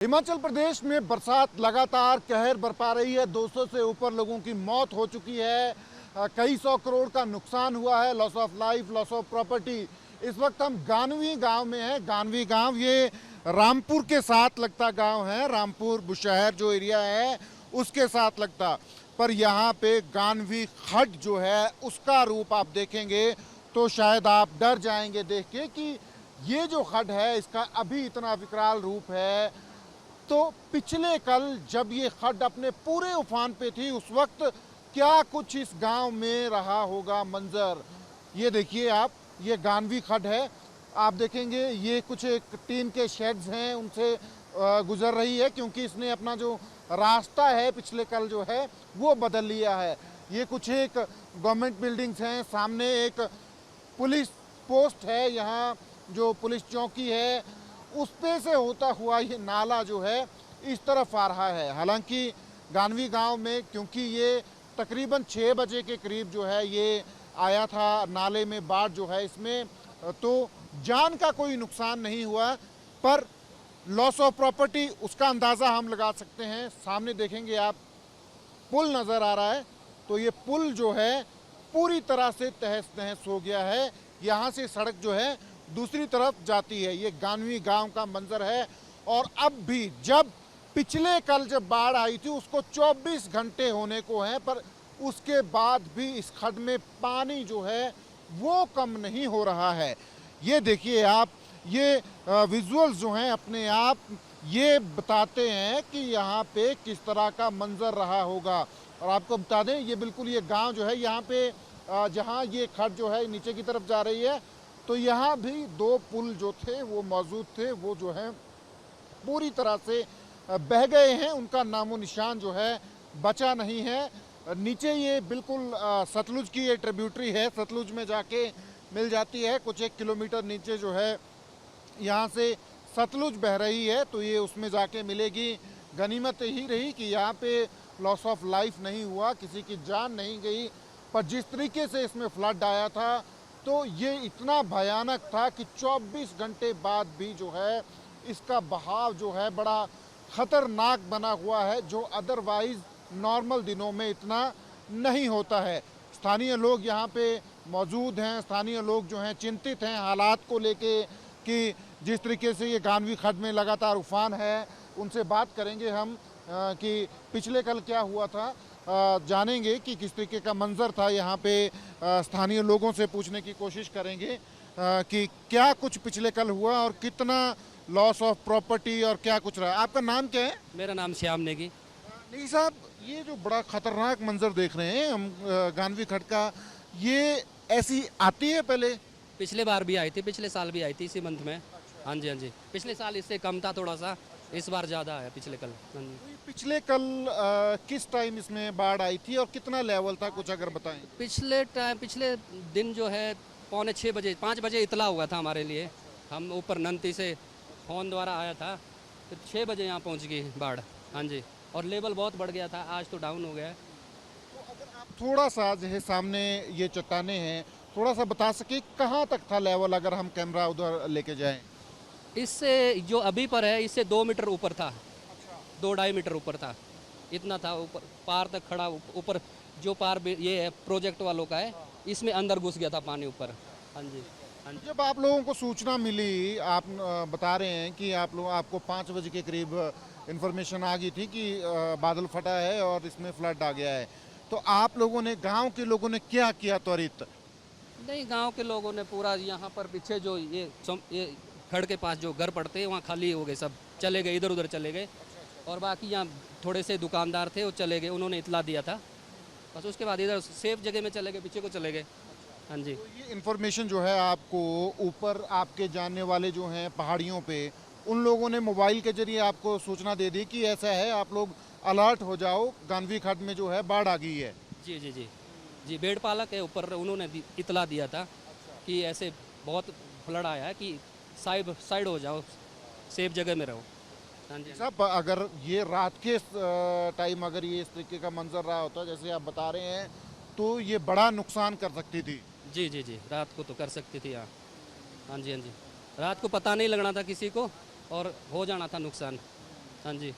हिमाचल प्रदेश में बरसात लगातार कहर बरपा रही है। 200 से ऊपर लोगों की मौत हो चुकी है। कई सौ करोड़ का नुकसान हुआ है, loss of life, loss of property. इस वक्त हम गानवी गांव में हैं। गानवी गांव ये रामपुर के साथ लगता गांव है। रामपुर बुशहर जो एरिया है उसके साथ लगता, पर यहाँ पे गानवी खड्ड जो है उसका रूप आप देखेंगे तो शायद आप डर जाएंगे देख के कि ये जो खड्ड है इसका अभी इतना विकराल रूप है। तो पिछले कल जब ये खड्ड अपने पूरे उफान पे थी उस वक्त क्या कुछ इस गांव में रहा होगा मंजर। ये देखिए आप, ये गानवी खड्ड है। आप देखेंगे ये कुछ एक टीन के शेड्स हैं उनसे गुजर रही है, क्योंकि इसने अपना जो रास्ता है पिछले कल जो है वो बदल लिया है। ये कुछ एक गवर्नमेंट बिल्डिंग्स हैं, सामने एक पुलिस पोस्ट है, यहाँ जो पुलिस चौकी है उस पे से होता हुआ ये नाला जो है इस तरफ आ रहा है। हालांकि गानवी गांव में क्योंकि ये तकरीबन 6 बजे के करीब जो है ये आया था, नाले में बाढ़ जो है इसमें तो जान का कोई नुकसान नहीं हुआ, पर लॉस ऑफ प्रॉपर्टी उसका अंदाज़ा हम लगा सकते हैं। सामने देखेंगे आप पुल नज़र आ रहा है, तो ये पुल जो है पूरी तरह से तहस नहस हो गया है। यहाँ से सड़क जो है दूसरी तरफ जाती है। ये गानवी गांव का मंजर है। और अब भी जब पिछले कल जब बाढ़ आई थी उसको 24 घंटे होने को हैं, पर उसके बाद भी इस खड्ड में पानी जो है वो कम नहीं हो रहा है। ये देखिए आप, ये विजुअल्स जो हैं अपने आप ये बताते हैं कि यहाँ पे किस तरह का मंजर रहा होगा। और आपको बता दें ये बिल्कुल ये गांव जो है यहाँ पे जहाँ ये खड्ड जो है नीचे की तरफ जा रही है, तो यहाँ भी 2 पुल जो थे वो मौजूद थे, वो जो है पूरी तरह से बह गए हैं। उनका नामो निशान जो है बचा नहीं है। नीचे ये बिल्कुल सतलुज की ये ट्रिब्यूटरी है, सतलुज में जाके मिल जाती है। कुछ 1 किलोमीटर नीचे जो है यहाँ से सतलुज बह रही है, तो ये उसमें जाके मिलेगी। गनीमत यही रही कि यहाँ पे लॉस ऑफ लाइफ नहीं हुआ, किसी की जान नहीं गई, पर जिस तरीके से इसमें फ्लड आया था तो ये इतना भयानक था कि 24 घंटे बाद भी जो है इसका बहाव जो है बड़ा ख़तरनाक बना हुआ है, जो अदरवाइज़ नॉर्मल दिनों में इतना नहीं होता है। स्थानीय लोग यहाँ पे मौजूद हैं, स्थानीय लोग जो हैं चिंतित हैं हालात को लेके कि जिस तरीके से ये गानवी खड्ड में लगातार उफान है। उनसे बात करेंगे हम कि पिछले कल क्या हुआ था, जानेंगे कि किस तरीके का मंजर था यहाँ पे। स्थानीय लोगों से पूछने की कोशिश करेंगे कि क्या कुछ पिछले कल हुआ और कितना लॉस ऑफ प्रॉपर्टी और क्या कुछ रहा। आपका नाम क्या है? मेरा नाम श्याम नेगी। नहीं साहब, ये जो बड़ा खतरनाक मंजर देख रहे हैं हम गानवी खड्ड का, ये ऐसी आती है पहले? पिछले बार भी आई थी, पिछले साल भी आई थी इसी मंथ में। हाँ जी हाँ जी, पिछले साल इससे कम था थोड़ा सा, इस बार ज़्यादा है पिछले कल। हाँ जी। पिछले कल किस टाइम इसमें बाढ़ आई थी और कितना लेवल था, कुछ अगर बताएं। पिछले दिन जो है 5:45 बजे 5 बजे इतला हुआ था हमारे लिए। हम ऊपर नंती से फ़ोन द्वारा आया था, फिर 6 बजे यहाँ पहुँच गई बाढ़। हाँ जी, और लेवल बहुत बढ़ गया था, आज तो डाउन हो गया है। तो अगर आप थोड़ा सा जो है सामने ये चट्टाने हैं, थोड़ा सा बता सके कहाँ तक था लेवल, अगर हम कैमरा उधर लेके जाएं। इससे जो अभी पर है इससे 2 मीटर ऊपर था, 2-2.5 मीटर ऊपर था, इतना था ऊपर, पार तक खड़ा। ऊपर जो पार ये है प्रोजेक्ट वालों का है, इसमें अंदर घुस गया था पानी ऊपर। हाँ जी हाँ जी। जब आप लोगों को सूचना मिली, आप बता रहे हैं कि आपको 5 बजे के करीब इन्फॉर्मेशन आ गई थी कि बादल फटा है और इसमें फ्लड आ गया है, तो आप लोगों ने, गांव के लोगों ने क्या किया त्वरित? नहीं, गांव के लोगों ने पूरा यहाँ पर पीछे जो ये खड़ के पास जो घर पड़ते हैं वहाँ खाली हो गए, सब चले गए, इधर उधर चले गए। और बाकी यहाँ थोड़े से दुकानदार थे वो चले गए, उन्होंने इतला दिया था बस। उसके बाद इधर सेफ जगह में चले गए, पीछे को चले गए। हाँ जी। तो ये इन्फॉर्मेशन जो है आपको ऊपर आपके जानने वाले जो हैं पहाड़ियों पे, उन लोगों ने मोबाइल के जरिए आपको सूचना दे दी कि ऐसा है, आप लोग अलर्ट हो जाओ, गानवी खड्ड में जो है बाढ़ आ गई है? जी जी जी जी, बेड़ पालक है ऊपर, उन्होंने इतला दिया था कि ऐसे बहुत फ्लड आया है कि साइड हो जाओ, सेफ जगह में रहो। हाँ जी साहब, अगर ये रात के टाइम अगर ये इस तरीके का मंजर रहा होता जैसे आप बता रहे हैं, तो ये बड़ा नुकसान कर सकती थी। जी जी जी, रात को तो कर सकती थी। हाँ हाँ जी हाँ जी, रात को पता नहीं लगना था किसी को और हो जाना था नुकसान। हाँ जी।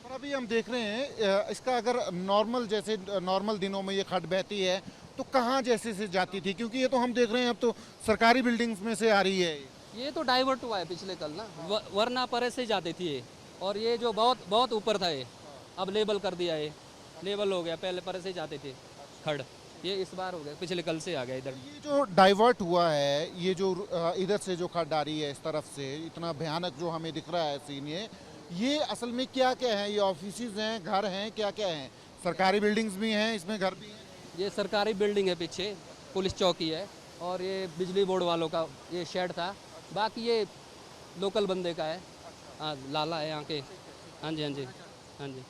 और अभी हम देख रहे हैं इसका अगर नॉर्मल जैसे नॉर्मल दिनों में ये खड्ड बहती है तो कहाँ जैसे से जाती थी, क्योंकि ये तो हम देख रहे हैं अब तो सरकारी बिल्डिंग्स में से आ रही है। ये तो डाइवर्ट हुआ है पिछले कल ना, वरना परे से जाती थी ये, और ये जो बहुत बहुत ऊपर था ये अब लेबल कर दिया, ये लेबल हो गया, पहले परे से जाते थे खड़, ये इस बार हो गया, पिछले कल से आ गया इधर। ये जो डाइवर्ट हुआ है, ये जो इधर से जो खड्ड आ रही है इस तरफ से, इतना भयानक जो हमें दिख रहा है सीन, ये असल में क्या क्या है? ये ऑफिसेज हैं, घर हैं, क्या क्या हैं? सरकारी बिल्डिंग्स भी हैं इसमें, घर भी हैं? ये सरकारी बिल्डिंग है, पीछे पुलिस चौकी है, और ये बिजली बोर्ड वालों का ये शेड था, बाकी ये लोकल बंदे का है। हाँ, लाला है यहाँ के। हाँ जी, हाँ जी, हाँ जी।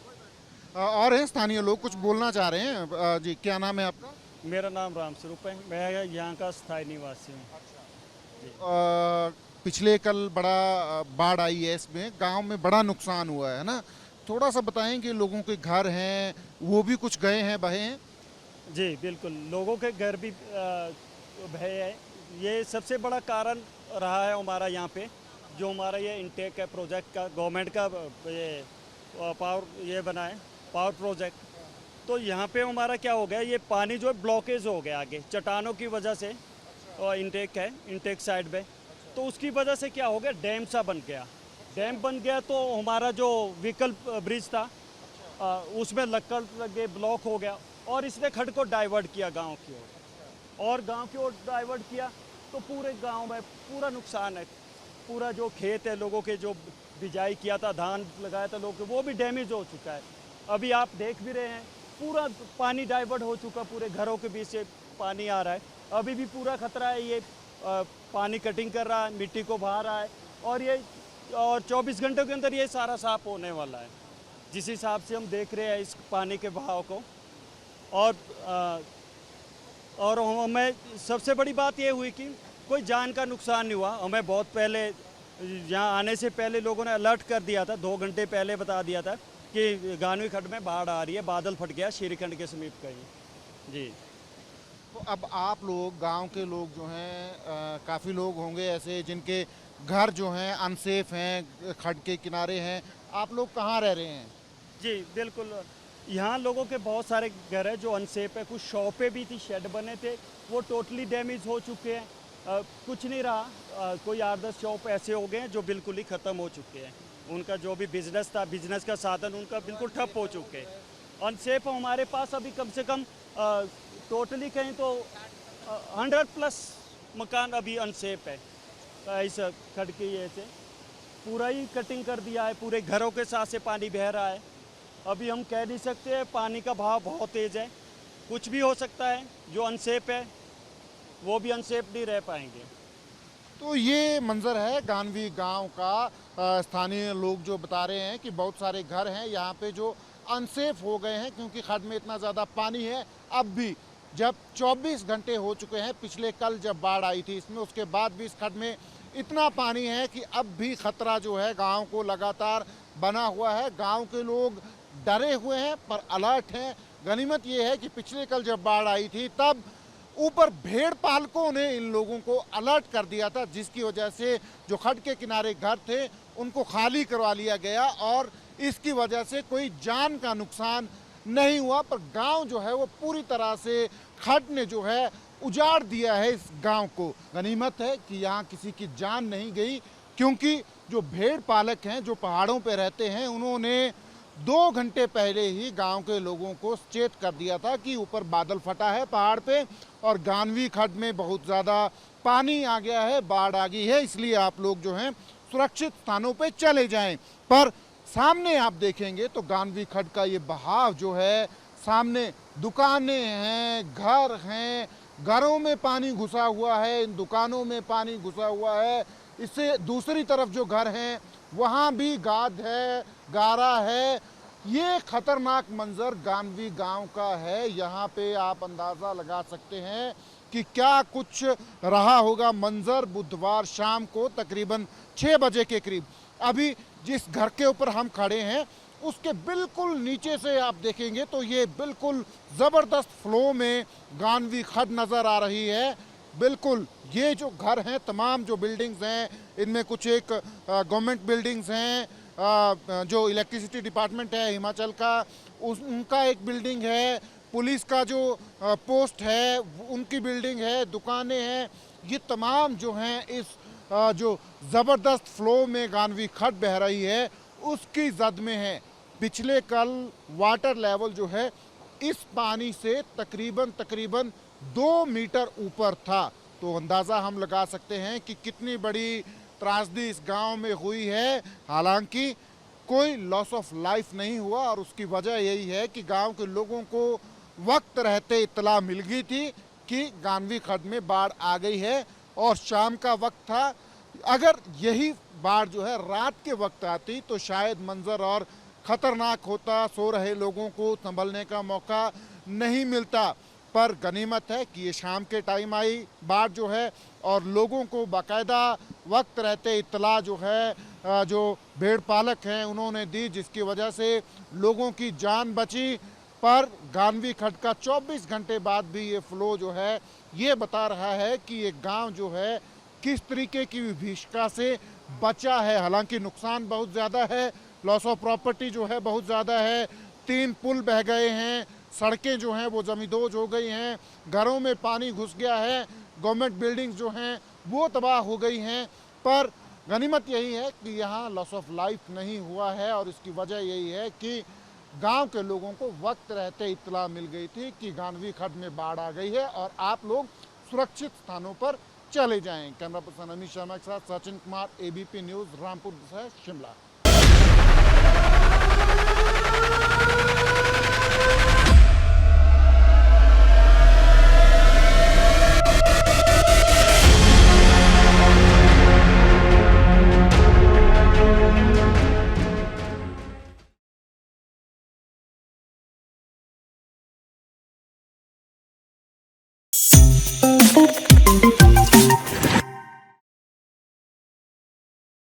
और हैं स्थानीय लोग कुछ बोलना चाह रहे हैं। जी, क्या नाम है आपका? मेरा नाम राम स्वरूप है, मैं यहाँ का स्थायी निवासी हूँ। पिछले कल बड़ा बाढ़ आई है, इसमें गांव में बड़ा नुकसान हुआ है ना, थोड़ा सा बताएं कि लोगों के घर हैं वो भी कुछ गए हैं, बहे हैं? जी बिल्कुल, लोगों के घर भी भय है। ये सबसे बड़ा कारण रहा है हमारा यहाँ पे, जो हमारा ये इनटेक है प्रोजेक्ट का, गवर्नमेंट का ये पावर ये बना है, पावर प्रोजेक्ट। तो यहाँ पे हमारा क्या हो गया, ये पानी जो है ब्लॉकेज हो गया आगे चट्टानों की वजह से, और इनटेक है, इनटेक साइड पे, तो उसकी वजह से क्या हो गया, डैम सा बन गया। डैम बन गया तो हमारा जो व्हीकल ब्रिज था उसमें लक्कड़ लगे, ब्लॉक हो गया, और इसने खड्ड को डाइवर्ट किया गांव की ओर, और गांव की ओर डाइवर्ट किया तो पूरे गांव में पूरा नुकसान है। पूरा जो खेत है लोगों के, जो बिजाई किया था, धान लगाया था लोगों के, वो भी डैमेज हो चुका है। अभी आप देख भी रहे हैं, पूरा पानी डाइवर्ट हो चुका, पूरे घरों के बीच से पानी आ रहा है। अभी भी पूरा खतरा है, ये पानी कटिंग कर रहा है, मिट्टी को बहा रहा है, और 24 घंटों के अंदर ये सारा साफ होने वाला है, जिस हिसाब से हम देख रहे हैं इस पानी के बहाव को। और हमें सबसे बड़ी बात ये हुई कि कोई जान का नुकसान नहीं हुआ। हमें बहुत पहले, यहाँ आने से पहले लोगों ने अलर्ट कर दिया था, 2 घंटे पहले बता दिया था कि गानवी खड्ड में बाढ़ आ रही है, बादल फट गया श्रीखंड के समीप कहीं। जी, तो अब आप लोग, गांव के लोग जो हैं, काफ़ी लोग होंगे ऐसे जिनके घर जो हैं अनसेफ हैं, खड्ड के किनारे हैं, आप लोग कहाँ रह रहे हैं? जी बिल्कुल, यहाँ लोगों के बहुत सारे घर है जो अनसेफ है। कुछ शॉपें भी थी, शेड बने थे, वो टोटली डैमेज हो चुके हैं, कुछ नहीं रहा। कोई 8-10 शॉप ऐसे हो गए हैं जो बिल्कुल ही ख़त्म हो चुके हैं। उनका जो भी बिजनेस था, बिजनेस का साधन उनका बिल्कुल ठप हो चुके हैं। अनसेफ हमारे पास अभी कम से कम टोटली कहीं तो 100+ मकान अभी अनसेफ है। इस खड्ड की ये से पूरा ही कटिंग कर दिया है, पूरे घरों के साथ से पानी बह रहा है। अभी हम कह नहीं सकते, पानी का बहाव बहुत तेज़ है, कुछ भी हो सकता है। जो अनसेफ है वो भी अनसेफ नहीं रह पाएंगे। तो ये मंजर है गानवी गांव का। स्थानीय लोग जो बता रहे हैं कि बहुत सारे घर हैं यहाँ पे जो अनसेफ हो गए हैं, क्योंकि खड्ड में इतना ज़्यादा पानी है। अब भी जब 24 घंटे हो चुके हैं, पिछले कल जब बाढ़ आई थी इसमें, उसके बाद भी इस खड्ड में इतना पानी है कि अब भी खतरा जो है गांव को लगातार बना हुआ है। गांव के लोग डरे हुए हैं पर अलर्ट हैं। गनीमत ये है कि पिछले कल जब बाढ़ आई थी तब ऊपर भेड़ पालकों ने इन लोगों को अलर्ट कर दिया था, जिसकी वजह से जो खड्ड के किनारे घर थे उनको खाली करवा लिया गया, और इसकी वजह से कोई जान का नुकसान नहीं हुआ। पर गांव जो है वो पूरी तरह से खड्ड ने जो है उजाड़ दिया है इस गांव को। गनीमत है कि यहाँ किसी की जान नहीं गई, क्योंकि जो भेड़ पालक हैं, जो पहाड़ों पे रहते हैं, उन्होंने 2 घंटे पहले ही गांव के लोगों को सचेत कर दिया था कि ऊपर बादल फटा है पहाड़ पे, और गानवी खड्ड में बहुत ज़्यादा पानी आ गया है, बाढ़ आ गई है, इसलिए आप लोग जो हैं सुरक्षित स्थानों पे चले जाएं। पर सामने आप देखेंगे तो गानवी खड्ड का ये बहाव जो है, सामने दुकानें हैं, घर हैं, घरों में पानी घुसा हुआ है, इन दुकानों में पानी घुसा हुआ है। इससे दूसरी तरफ जो घर हैं वहाँ भी गाद है, गारा है। ये खतरनाक मंजर गानवी गांव का है। यहाँ पे आप अंदाज़ा लगा सकते हैं कि क्या कुछ रहा होगा मंजर बुधवार शाम को तकरीबन 6 बजे के करीब। अभी जिस घर के ऊपर हम खड़े हैं उसके बिल्कुल नीचे से आप देखेंगे तो ये बिल्कुल ज़बरदस्त फ्लो में गानवी खड्ड नज़र आ रही है। बिल्कुल ये जो घर हैं, तमाम जो बिल्डिंग्स हैं, इनमें कुछ एक गवर्नमेंट बिल्डिंग्स हैं, जो इलेक्ट्रिसिटी डिपार्टमेंट है हिमाचल का उनका एक बिल्डिंग है, पुलिस का जो पोस्ट है उनकी बिल्डिंग है, दुकानें हैं, ये तमाम जो हैं इस जो ज़बरदस्त फ्लो में गानवी खड्ड बह रही है उसकी जद में है। पिछले कल वाटर लेवल जो है इस पानी से तकरीबन 2 मीटर ऊपर था। तो अंदाज़ा हम लगा सकते हैं कि कितनी बड़ी त्रासदी इस गांव में हुई है। हालांकि कोई लॉस ऑफ लाइफ नहीं हुआ और उसकी वजह यही है कि गांव के लोगों को वक्त रहते इत्तला मिल गई थी कि गानवी खड्ड में बाढ़ आ गई है और शाम का वक्त था। अगर यही बाढ़ जो है रात के वक्त आती तो शायद मंजर और ख़तरनाक होता, सो रहे लोगों को संभलने का मौका नहीं मिलता। पर गनीमत है कि ये शाम के टाइम आई बाढ़ जो है और लोगों को बाकायदा वक्त रहते इत्तला जो है जो भेड़ पालक हैं उन्होंने दी, जिसकी वजह से लोगों की जान बची। पर गानवी खड्ड का 24 घंटे बाद भी ये फ्लो जो है ये बता रहा है कि ये गांव जो है किस तरीके की विभीषिका से बचा है। हालांकि नुकसान बहुत ज़्यादा है, लॉस ऑफ प्रॉपर्टी जो है बहुत ज़्यादा है, 3 पुल बह गए हैं, सड़कें जो हैं वो जमींदोज हो गई हैं, घरों में पानी घुस गया है, गवर्नमेंट बिल्डिंग्स जो हैं वो तबाह हो गई हैं। पर गनीमत यही है कि यहाँ लॉस ऑफ लाइफ नहीं हुआ है और इसकी वजह यही है कि गांव के लोगों को वक्त रहते इत्तला मिल गई थी कि गानवी खड्ड में बाढ़ आ गई है और आप लोग सुरक्षित स्थानों पर चले जाएं। कैमरा पर्सन अमित शर्मा के साथ सचिन कुमार, ABP न्यूज़, रामपुर, शिमला।